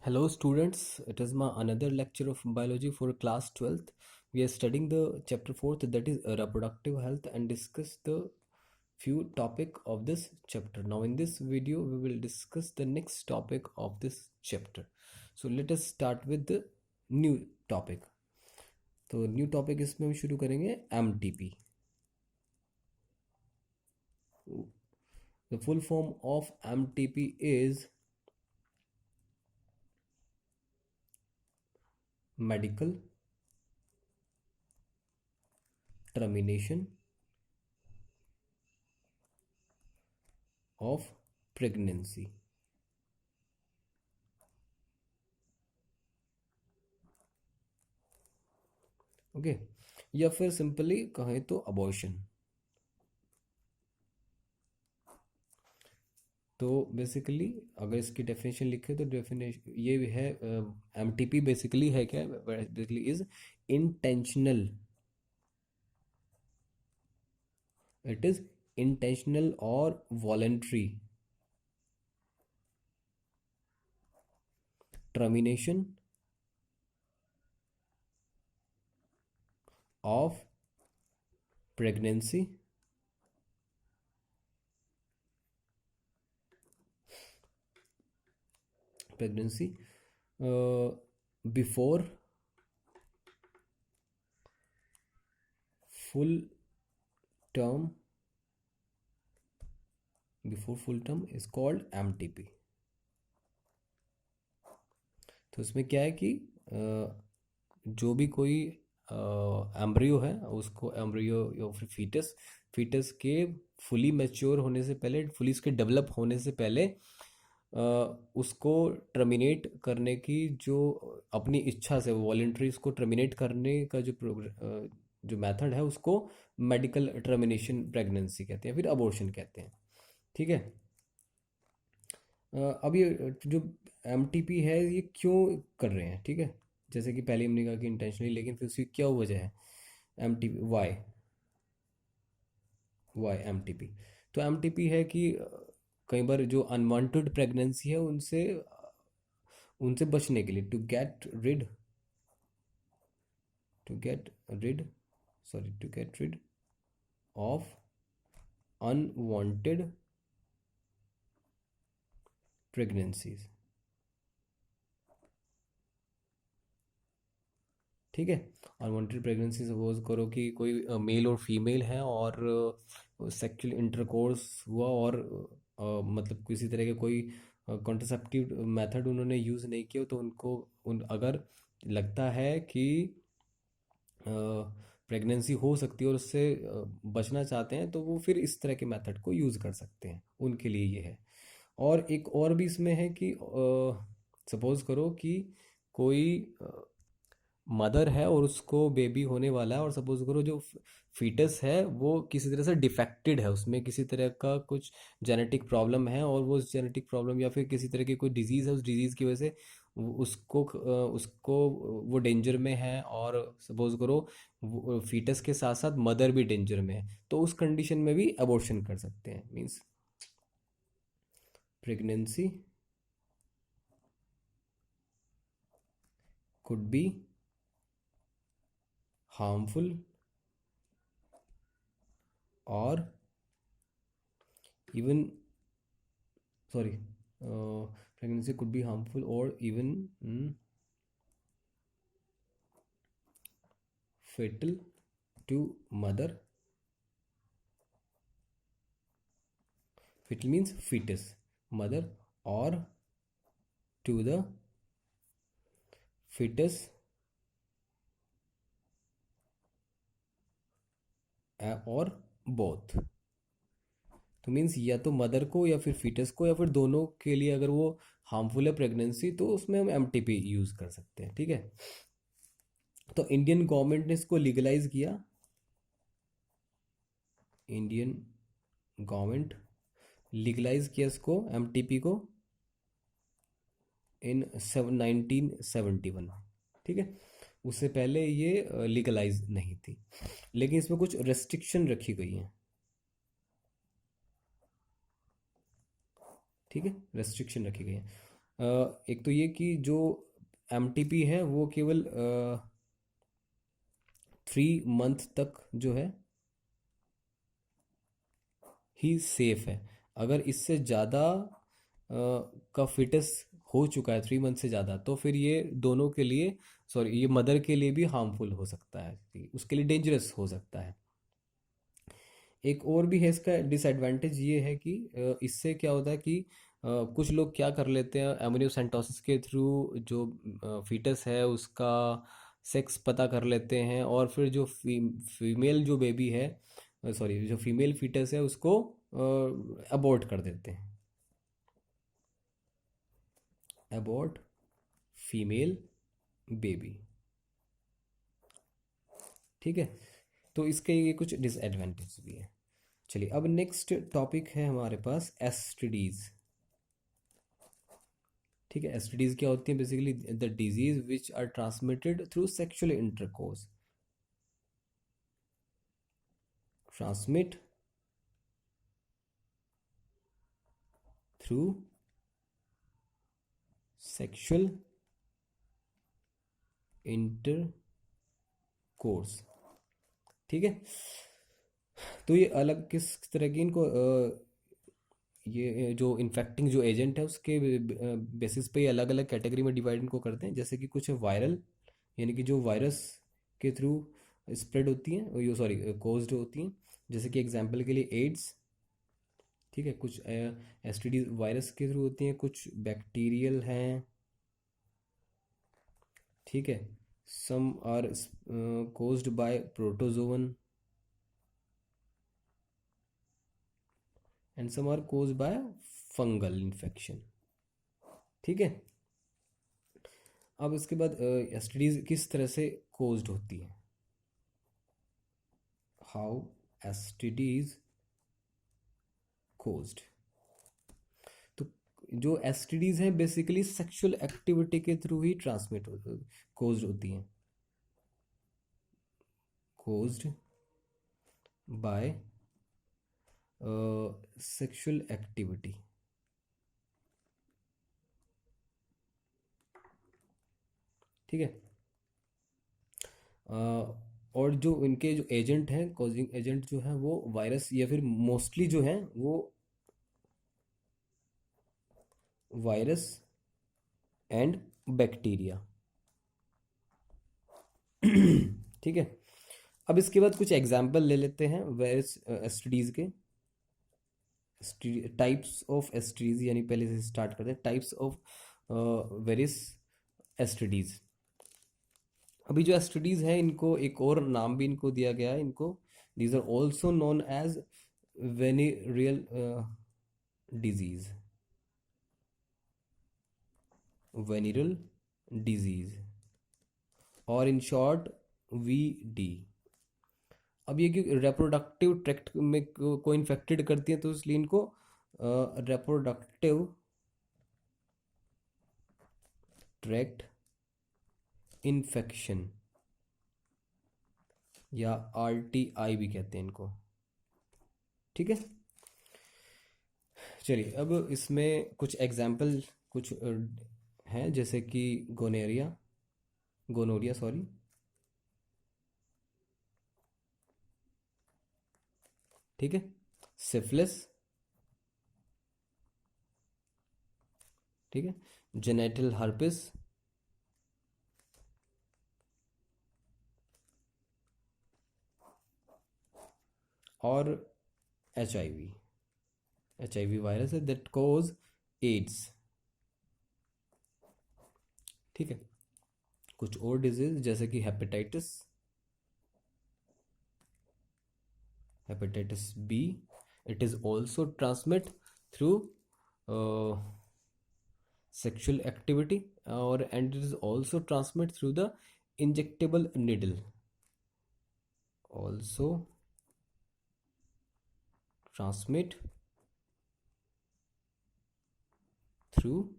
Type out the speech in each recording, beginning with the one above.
Hello students, it is my another lecture of biology for class 12th. We are studying the chapter 4th, that is reproductive health, and discuss the few topic of this chapter. Now in this video we will discuss the next topic of this chapter. So let us start with the new topic. तो new topic इसमें हम शुरू करेंगे MTP. The full form of MTP is medical termination of pregnancy. Okay या फिर simply कहें तो abortion. तो बेसिकली अगर इसकी डेफिनेशन लिखे तो डेफिनेशन ये है, एमटीपी बेसिकली है क्या, basically is intentional, it is intentional और voluntary termination of pregnancy before full term is called MTP. तो इसमें क्या है कि जो भी कोई एम्ब्रियो है उसको, एम्ब्रियो या फिर फीटस के फुली मैच्योर होने से पहले, फुली उसके डेवलप होने से पहले उसको टर्मिनेट करने की जो अपनी इच्छा से वॉलेंट्री उसको टर्मिनेट करने का जो मेथड है उसको मेडिकल टर्मिनेशन प्रेगनेंसी कहते हैं, फिर अबॉर्शन कहते हैं. ठीक है. अब ये जो MTP है ये क्यों कर रहे हैं, ठीक है, जैसे कि पहले हमने कहा कि इंटेंशनली, लेकिन फिर उसकी क्या वजह है MTP, वाई MTP. तो MTP है कि कई बार जो अनवांटेड प्रेगनेंसी है उनसे उनसे बचने के लिए, to get rid of unwanted pregnancies. ठीक है. अनवांटेड प्रेगनेंसी, सपोज करो कि कोई मेल और फीमेल है और सेक्सुअल इंटरकोर्स हुआ और मतलब किसी तरह के कोई कॉन्ट्रासेप्टिव मेथड उन्होंने यूज़ नहीं किया, तो अगर लगता है कि प्रेगनेंसी हो सकती है और उससे बचना चाहते हैं, तो वो फिर इस तरह के मेथड को यूज़ कर सकते हैं, उनके लिए ये है. और एक और भी इसमें है कि सपोज करो कि कोई मदर है और उसको बेबी होने वाला है, और सपोज करो जो फीटस है वो किसी तरह से डिफेक्टेड है, उसमें किसी तरह का कुछ जेनेटिक प्रॉब्लम है, और वो जेनेटिक प्रॉब्लम या फिर किसी तरह की कोई डिजीज़ है, उस डिजीज़ की वजह से उसको वो डेंजर में है, और सपोज करो फीटस के साथ साथ मदर भी डेंजर में है, तो उस कंडीशन में भी अबॉर्शन कर सकते हैं. Means pregnancy could be harmful or even pregnancy could be harmful or even fatal to mother. Fatal means fetus, mother, or to the fetus और बोथ. तो मीन्स या तो मदर को या फिर फीटस को या फिर दोनों के लिए अगर वो हार्मफुल है प्रेगनेंसी, तो उसमें हम MTP यूज़ कर सकते हैं. ठीक है. तो इंडियन गवर्नमेंट ने इसको लीगलाइज किया. इंडियन गवर्नमेंट लीगलाइज किया इसको, MTP को, इन 1971. ठीक है. उससे पहले ये लीगलाइज नहीं थी, लेकिन इसमें कुछ रेस्ट्रिक्शन रखी गई हैं. ठीक है, रेस्ट्रिक्शन रखी गई है. एक तो ये कि जो एमटीपी है वो केवल 3 मंथ तक जो है ही सेफ है। अगर इससे ज़्यादा का फिटस हो चुका है 3 मंथ से ज़्यादा, तो फिर ये दोनों के लिए, सॉरी, ये मदर के लिए भी हार्मफुल हो सकता है, उसके लिए डेंजरस हो सकता है। एक और भी है इसका डिसएडवांटेज, ये है कि इससे क्या होता है कि कुछ लोग क्या कर लेते हैं, एमनियोसेंटोसिस के थ्रू जो फीटस है उसका सेक्स पता कर लेते हैं, और फिर जो फीमेल जो बेबी है, सॉरी, जो फीमेल फीटस है उसको अबॉर्ट कर देते हैं। Abort female baby. ठीक है, तो इसके ये कुछ डिसएडवांटेज भी है। चलिए, अब नेक्स्ट टॉपिक है हमारे पास एसटीडीज। ठीक है, एसटीडीज क्या होती है? Basically the disease which are transmitted through sexual intercourse. Transmit through sexual intercourse. ठीक है, तो ये अलग किस तरह की इनको ये जो इन्फेक्टिंग जो एजेंट है उसके बेसिस पे अलग अलग कैटेगरी में डिवाइड इनको करते हैं। जैसे कि कुछ वायरल, यानी कि जो वायरस के थ्रू स्प्रेड होती हैं, यो सॉरी कोज्ड होती हैं। जैसे कि एग्जांपल के लिए एड्स। ठीक है, कुछ एसटीडी वायरस के थ्रू होती हैं, कुछ बैक्टीरियल हैं। ठीक है, some are caused by protozoan and some are caused by fungal infection. ठीक है, अब इसके बाद एसटीडीज किस तरह से कोज्ड होती है, हाउ एसटीडीज कोज्ड। तो जो एसटीडीज हैं बेसिकली सेक्सुअल एक्टिविटी के थ्रू ही ट्रांसमिट कोज्ड होती हैं, कोज्ड बाय सेक्सुअल एक्टिविटी। ठीक है, और जो इनके जो एजेंट हैं, कॉजिंग एजेंट जो हैं, वो वायरस या फिर मोस्टली जो हैं वो वायरस एंड बैक्टीरिया। ठीक है, अब इसके बाद कुछ एग्जाम्पल ले लेते हैं वायरस एसटीडीज के। टाइप्स ऑफ एसटीडीज, यानी पहले से स्टार्ट करते हैं, टाइप्स ऑफ वेरियस एसटीडीज। अभी जो एसटीडीज हैं इनको एक और नाम भी इनको दिया गया है, इनको these are also known as venereal disease, venereal disease, और इन शॉर्ट वीडी। अब ये क्योंकि रेप्रोडक्टिव ट्रैक्ट में को इन्फेक्टेड करती है, तो इसलिए इनको रेप्रोडक्टिव ट्रैक्ट इन्फेक्शन या आरटीआई भी कहते हैं इनको। ठीक है, चलिए, अब इसमें कुछ एग्जाम्पल कुछ हैं, जैसे कि गोनोरिया सॉरी, ठीक है, सिफिलिस, ठीक है, जेनेटल हर्पिस, और एचआईवी। एचआईवी वायरस है दैट कोज एड्स। ठीक है, कुछ और डिजीज जैसे कि hepatitis B, it is also transmit through sexual activity, or and it is also transmit through the injectable needle, also transmit through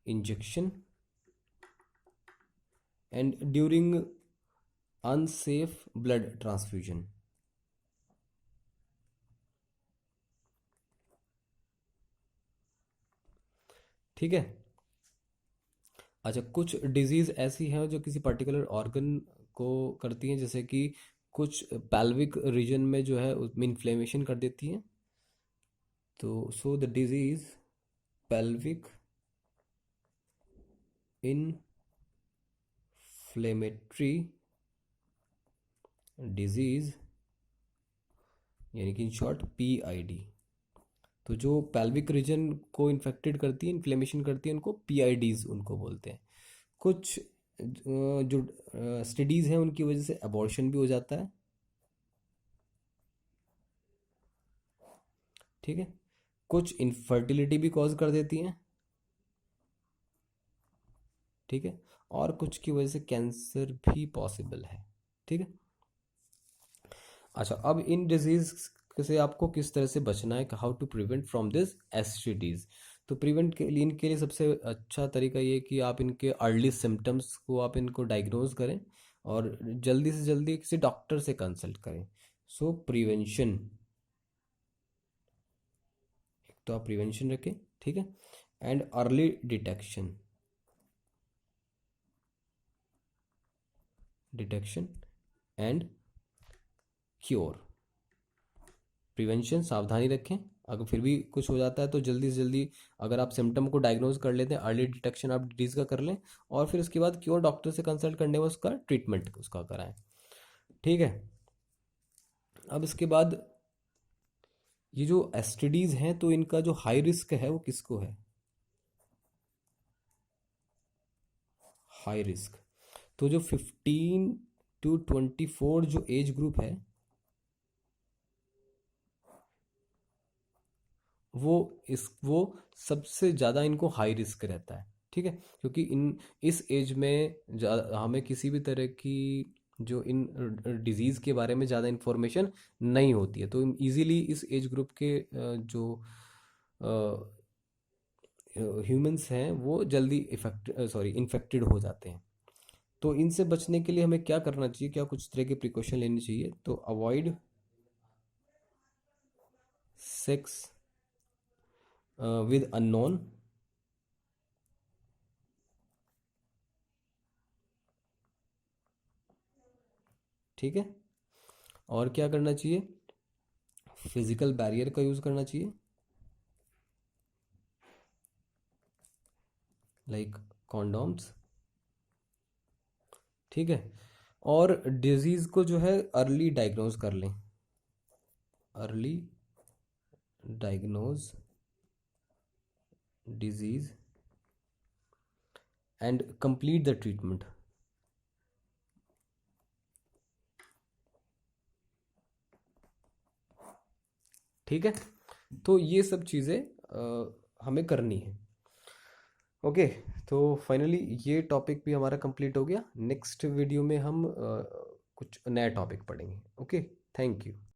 injection and during unsafe blood transfusion. ठीक है। अच्छा, कुछ डिजीज़ ऐसी हैं जो किसी पर्टिकुलर ऑर्गन को करती हैं, जैसे कि कुछ पैल्विक रीजन में जो है उसमें इन्फ्लेमेशन कर देती हैं। तो so the disease pelvic inflammatory disease, यानी कि इन शॉर्ट PID। तो जो pelvic रीजन को इन्फेक्टेड करती है, इन्फ्लेमेशन करती है, उनको PIDs उनको बोलते हैं। कुछ जो स्टडीज़ हैं उनकी वजह से अबॉर्शन भी हो जाता है। ठीक है। कुछ इनफर्टिलिटी भी कॉज कर देती हैं। ठीक है। और कुछ की वजह से कैंसर भी पॉसिबल है। ठीक है। अच्छा, अब इन डिजीज से आपको किस तरह से बचना है, how to prevent from this STDs. तो प्रिवेंट के लिए, इनके लिए सबसे अच्छा तरीका ये है कि आप इनके अर्ली सिम्टम्स को आप इनको डायग्नोज करें और जल्दी से जल्दी किसी डॉक्टर से कंसल्ट करें। सो प्रिवेंशन, तो आप प्रिवेंशन रखें। ठीक है। And early detection, detection and cure. Prevention, सावधानी रखें, अगर फिर भी कुछ हो जाता है तो जल्दी से जल्दी अगर आप सिम्टम को डायग्नोज कर लेते हैं, अर्ली डिटेक्शन आप डिजीज़ का कर लें, और फिर उसके बाद क्योर, डॉक्टर से कंसल्ट करने में उसका ट्रीटमेंट उसका कराएं। ठीक है। अब इसके बाद ये जो एसटीडीज़ हैं तो इनका जो हाई रिस्क है वो किसको है? हाई रिस्क, तो जो 15 to 24 जो एज ग्रुप है वो वो सबसे ज़्यादा इनको हाई रिस्क रहता है। ठीक है। क्योंकि इन इस एज में हमें किसी भी तरह की जो इन डिजीज़ के बारे में ज़्यादा इन्फॉर्मेशन नहीं होती है, तो इजीली इस एज ग्रुप के जो ह्यूमंस हैं वो जल्दी इन्फेक्टेड हो जाते हैं। तो इनसे बचने के लिए हमें क्या करना चाहिए, क्या कुछ तरह के प्रिकॉशन लेने चाहिए? तो अवॉइड सेक्स विद अननोन। ठीक है। और क्या करना चाहिए? फिजिकल बैरियर का यूज़ करना चाहिए, लाइक कॉन्डोम्स। ठीक है। और डिजीज़ को जो है अर्ली डायग्नोज कर लें, early diagnose disease and complete the treatment. ठीक है। तो ये सब चीज़ें हमें करनी है। ओके। तो फाइनली ये टॉपिक भी हमारा कंप्लीट हो गया। नेक्स्ट वीडियो में हम कुछ नया टॉपिक पढ़ेंगे। ओके। Thank you.